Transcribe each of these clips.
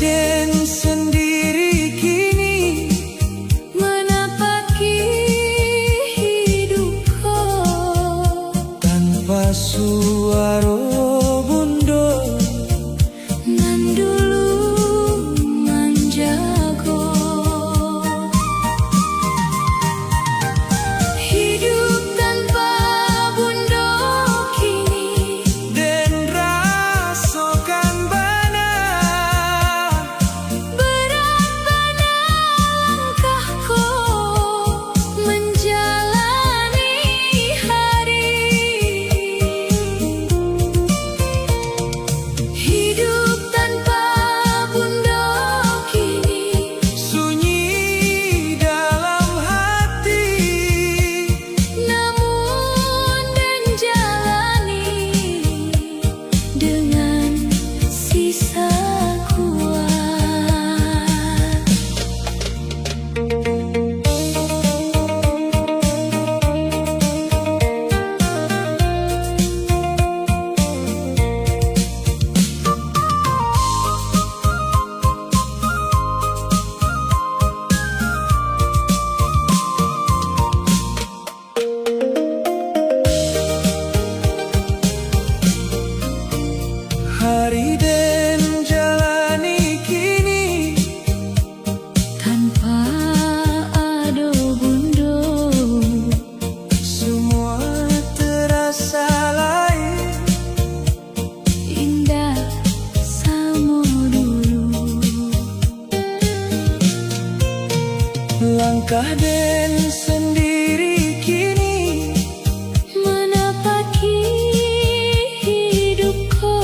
Den sendiri kini menapaki hidupku tanpa suara bundo nan dulu manjago. Hidup tanpa bundo kini Den rasakan bana berat bana langkahku menjalani hari. Hidup tanpa bundo kini sunyi dalam hati, namun Den jalani dengan sisa kuat. Hari Den jalani kini tanpa ada bundo, semua terasa lain, indah sama dulu. Langkah Den sendiri kini menapaki hidupku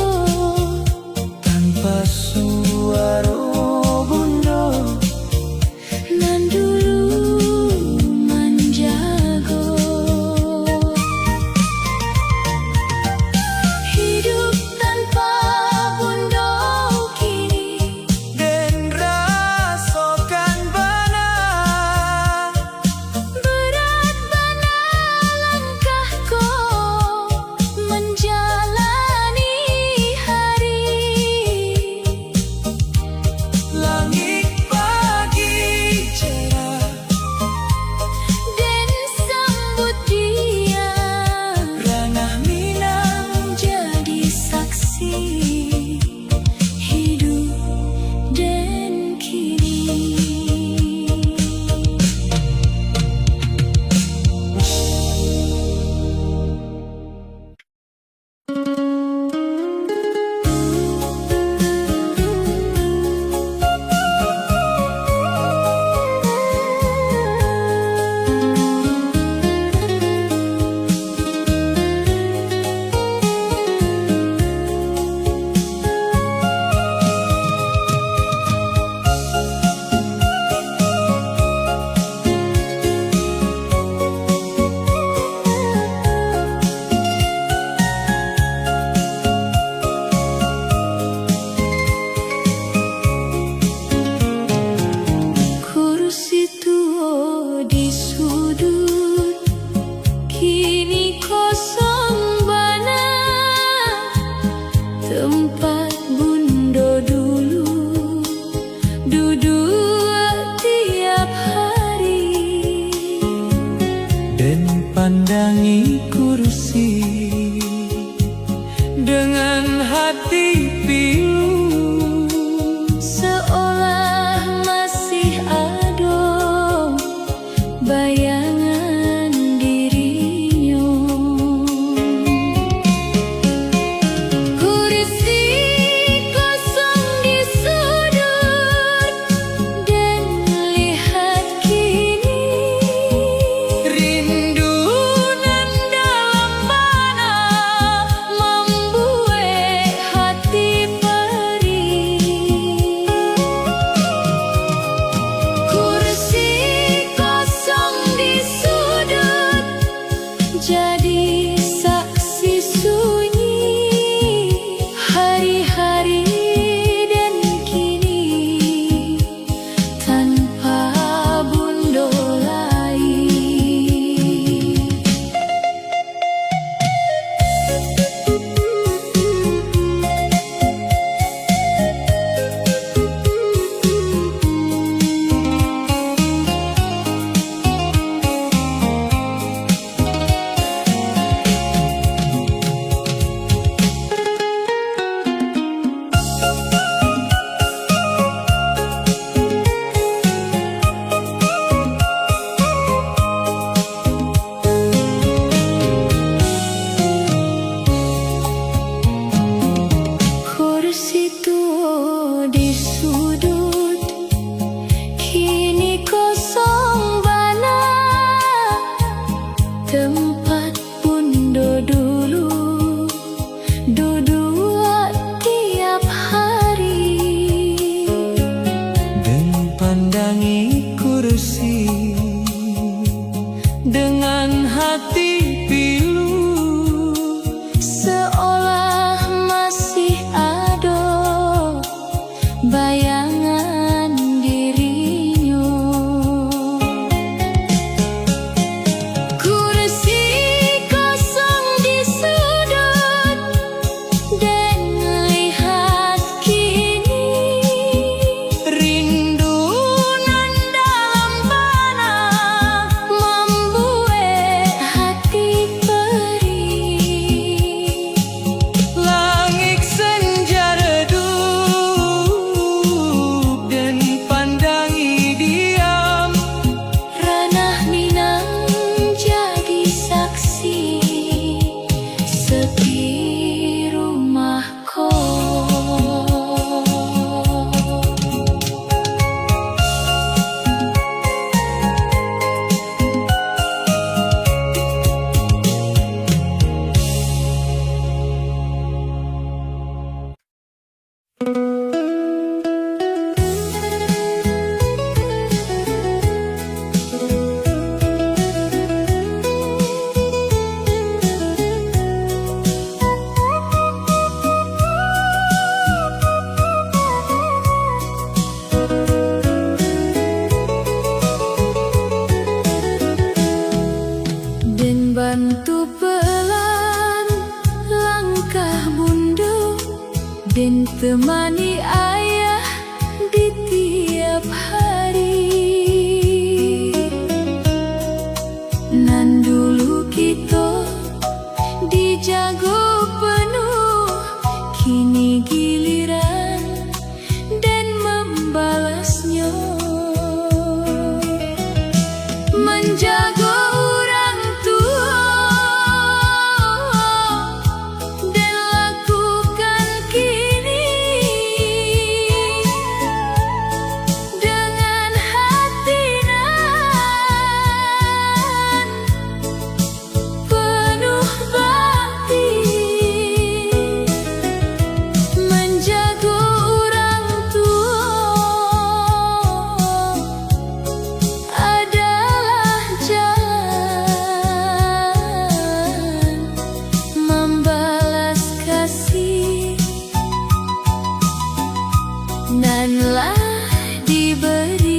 tanpa suara bundo nan dulu manjago. Hidup tanpa bundo kini Den rasakan bana kesayangan dirinya. Kursi kosong di sudut dan melihat kini rindu nan dalam bana membuat hati perih. Langit senja redup dan pandangi diam. Ranah Minang jadi saksi sepi rumahku. Dan bantu pelan langkah bunda dan temani ayah di tiap hari. Nan dulu kita dijago penuh, kini giliran dan membalasnya. Menjaga orang tua dan lakukan kini dengan hati nan penuh bakti. Menjaga orang tua adalah jalan membalas kasih nanlah diberi.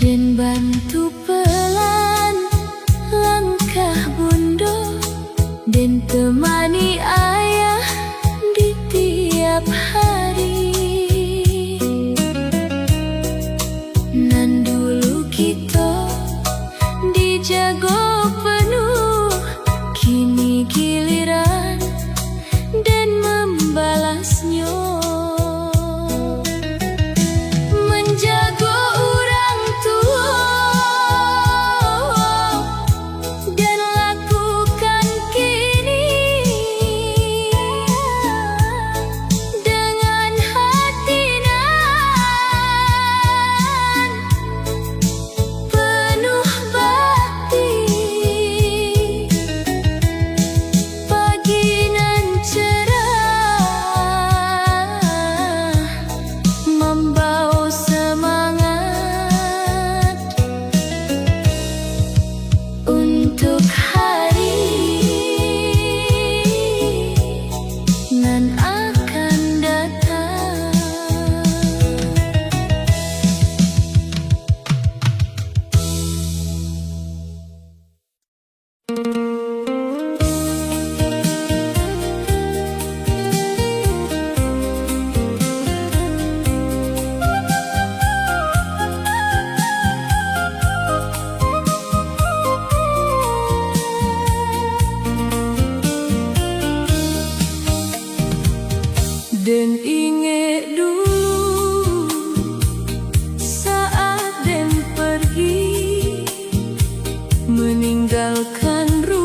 Dan bantu pelan langkah bunda dan temani ayah di tiap hari. Nan dulu kita dijago penuh, kini giliran dan membalasnya. Menjaga orang tua dan lakukan kini dengan hati nan penuh bakti. Pagi nan cerah membawa semangat untuk hari nan akan datang. Dan ingat dulu saat Dan pergi meninggalkan rumah.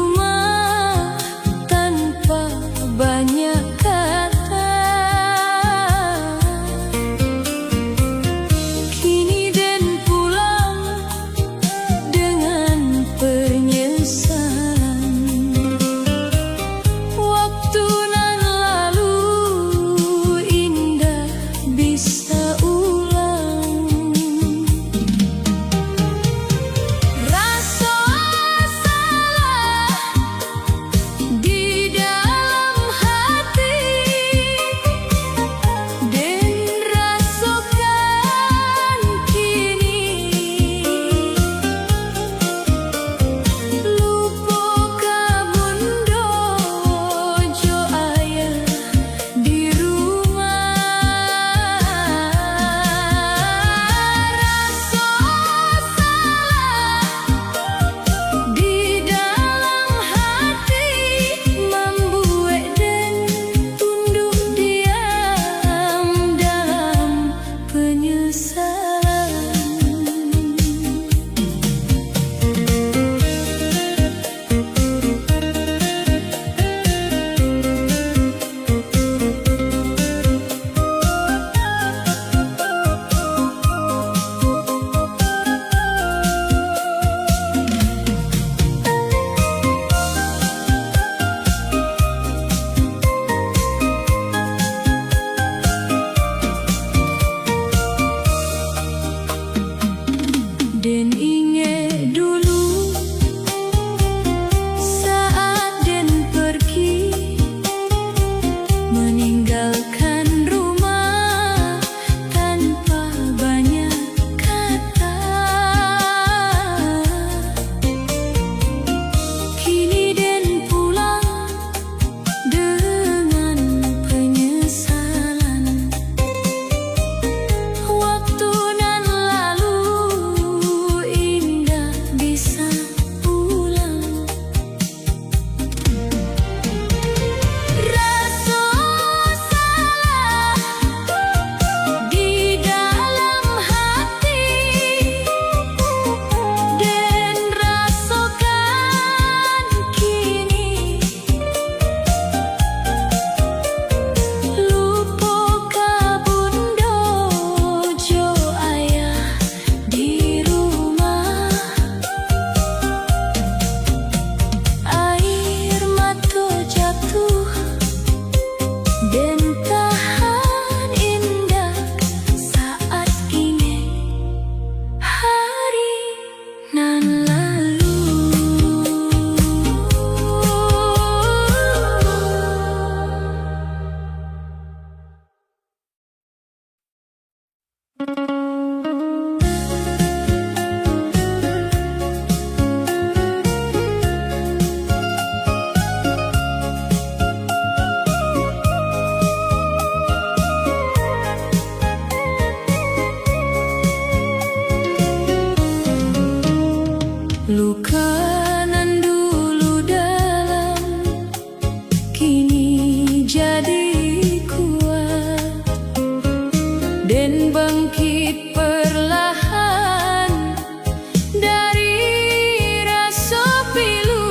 Luka nan dulu dalam kini jadi kuat dan bangkit perlahan dari rasa pilu.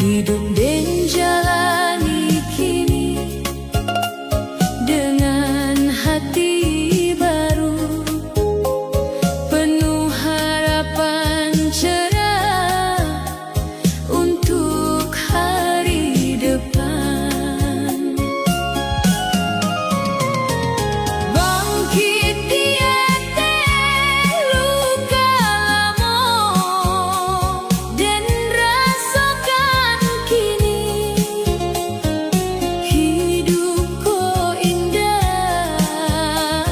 Hidup dan jalani kini dengan hati baru, penuh harapan cerah untuk hari depan. Bangkit tiada luka lama dan rasakan kini hidup ko indah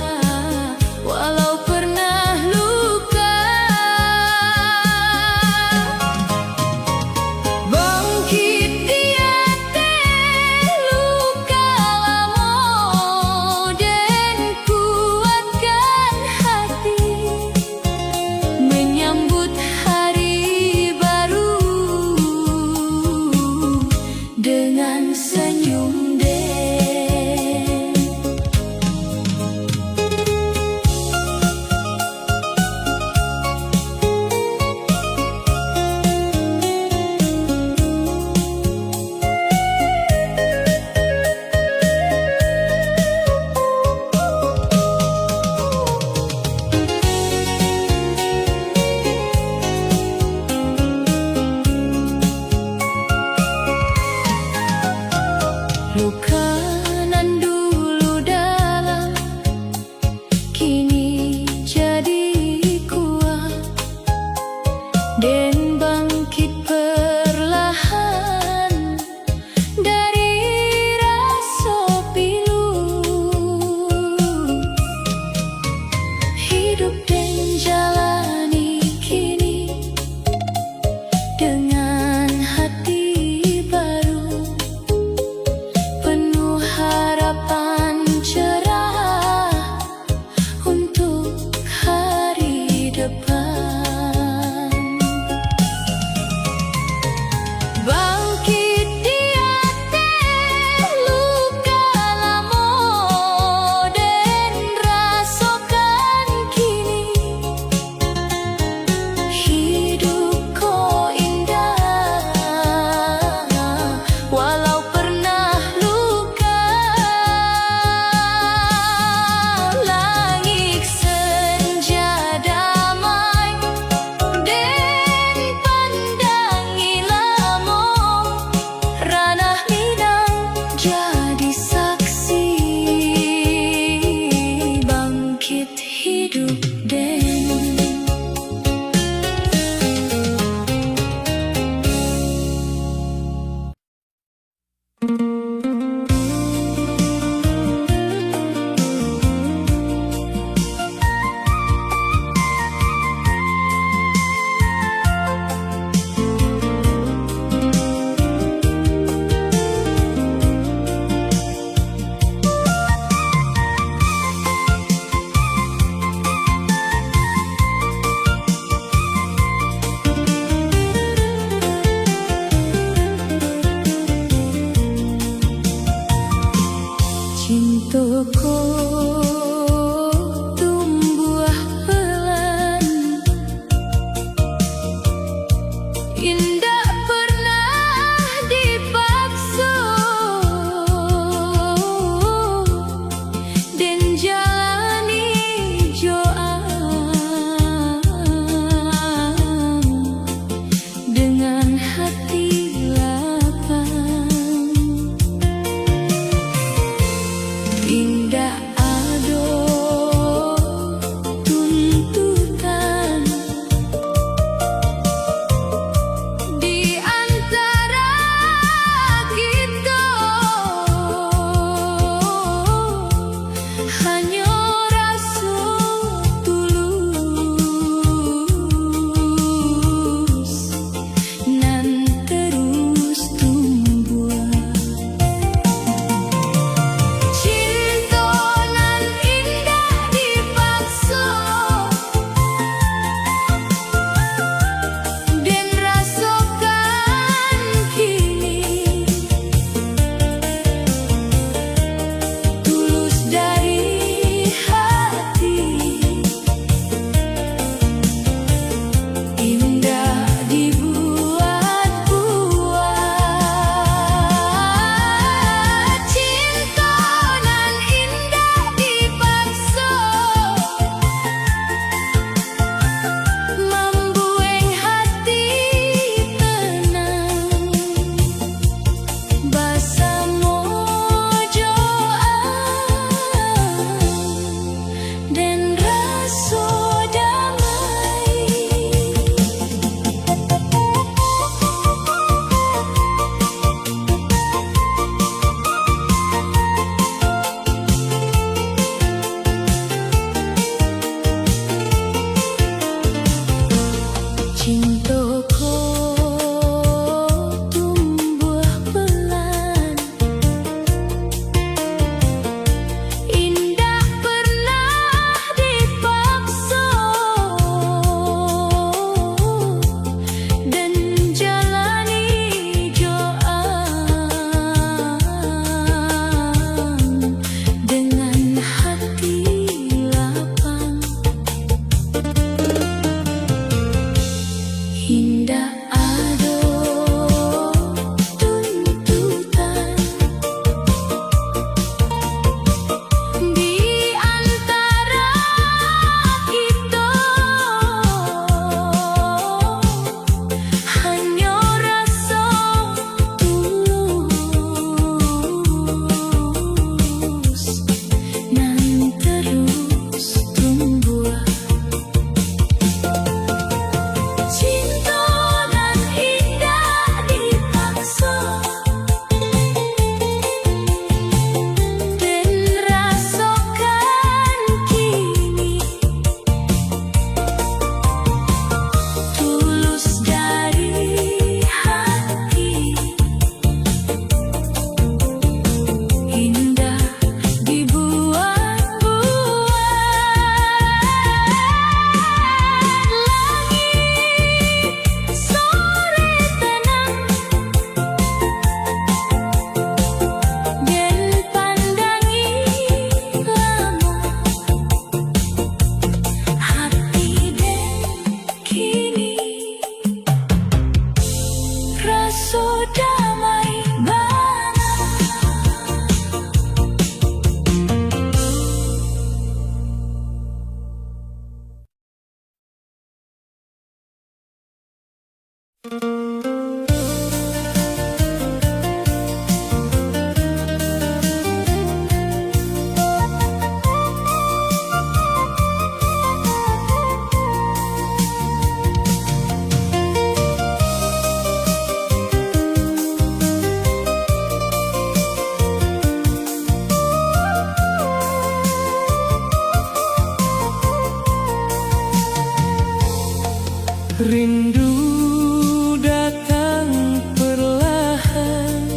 Rindu datang perlahan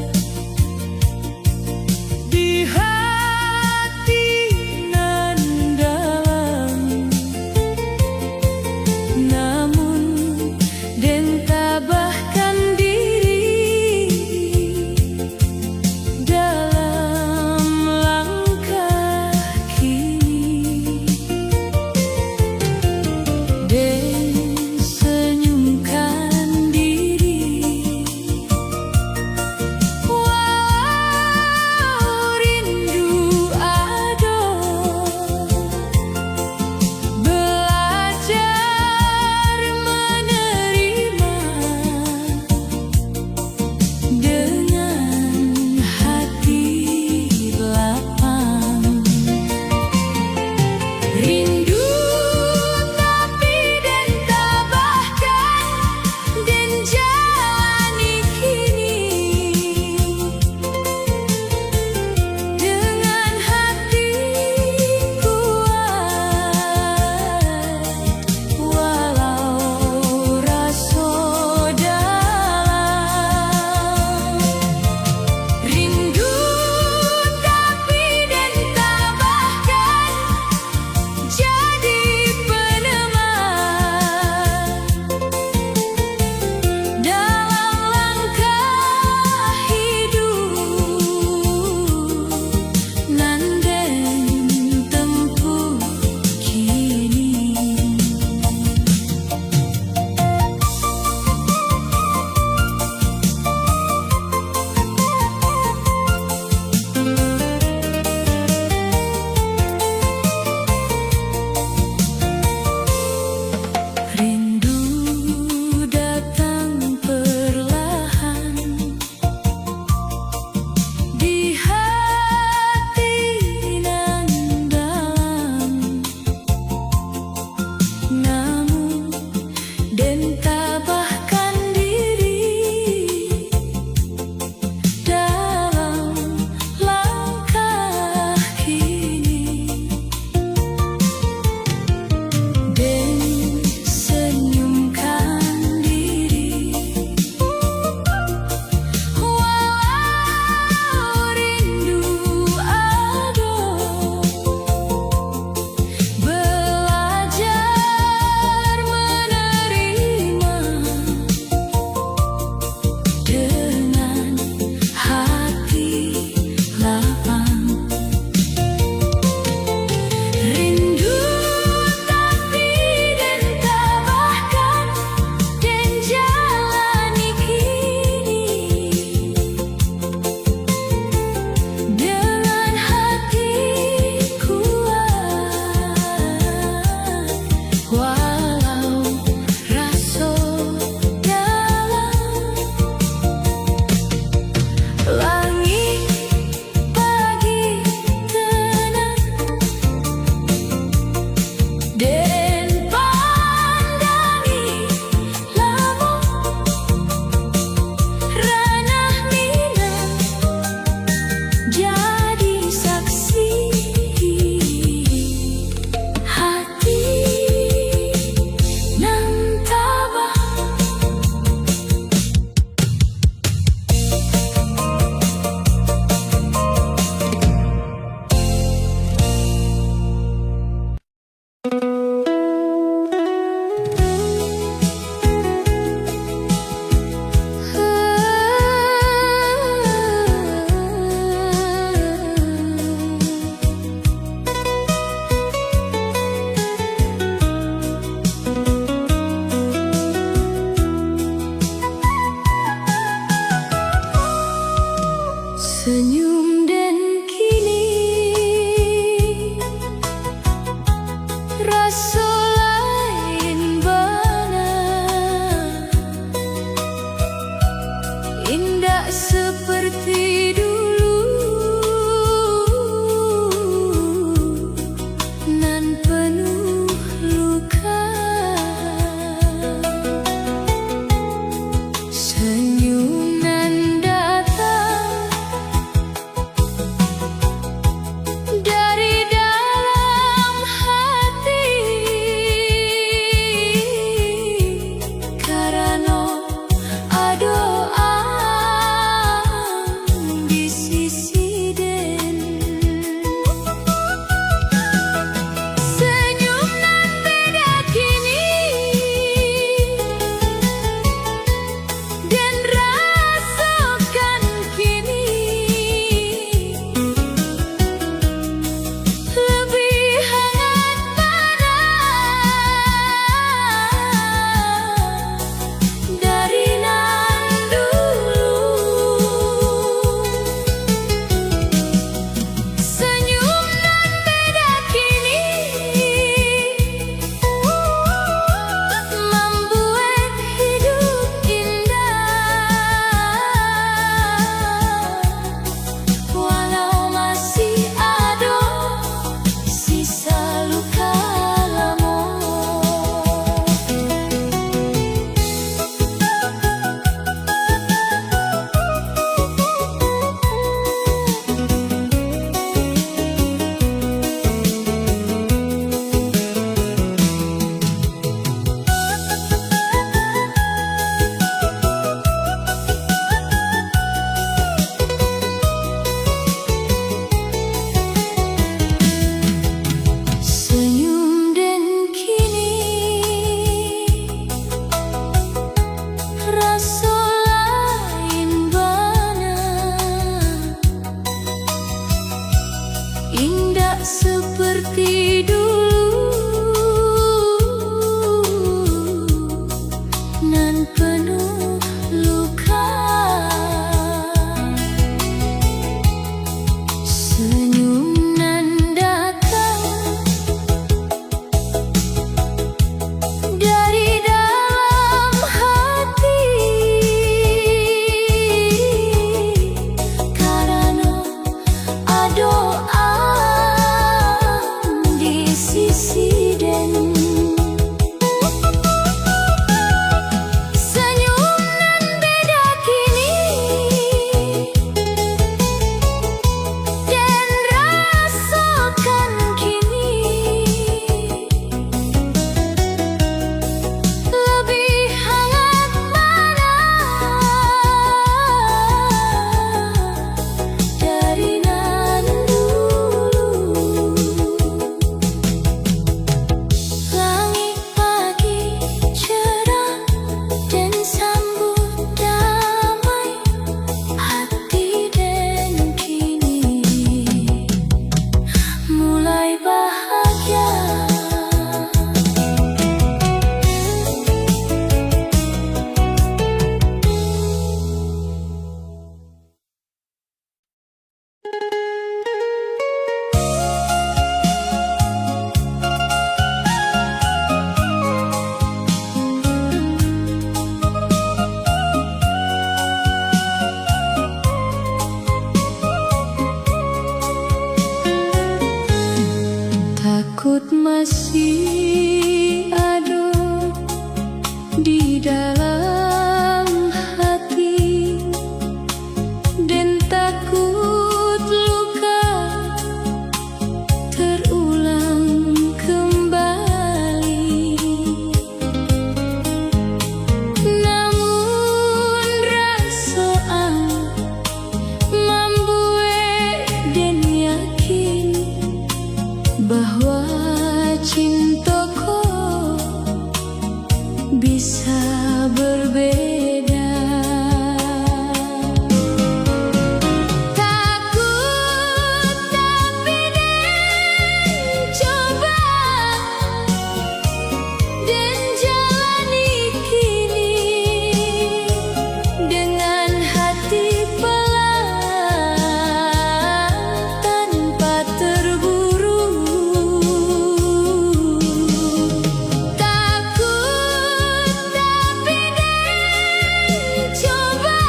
di hati nan dalam, namun den tabahkan diri dalam langkah kini. Den senyumkan diri, walau rindu ado, belajar menerima dengan hati lapang. Rindu tapi den tabahkan, den jalani kini dengan hati kuat, walau rasa dalam. Rindu tapi den tabahkan, jadi peneman dalam langkah hidup nan den tempuh kini. Rindu datang perlahan di hati nan dalam, namun den tabahkan diri dalam langkah kini. Den senyumkan diri, walau rindu ado, belajar menerima dengan hati lapang. Rindu tapi den tabahkan, den jalani kini dengan hati kuat, walau rasa dalam. Langit pagi tenang, den pandangi lamun ranah minang jadi saksi hati nan tabah. Senyum den kini rasa lain bana, takut masih ada di dalam hati, dan takut luka terulang kembali. Namun rasa membuat dan yakin bahwa cintaku bisa berbeda. Takut tapi dan coba, dan jalani kini dengan hati pelan tanpa terburu. Takut tapi dan coba,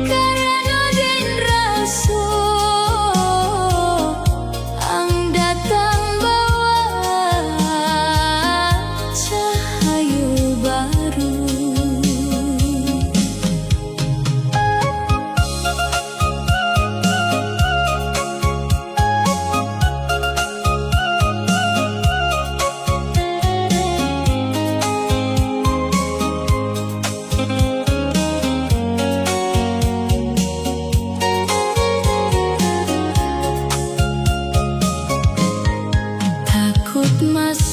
karena dan rasa ang datang bawa cahaya baru. Takut mas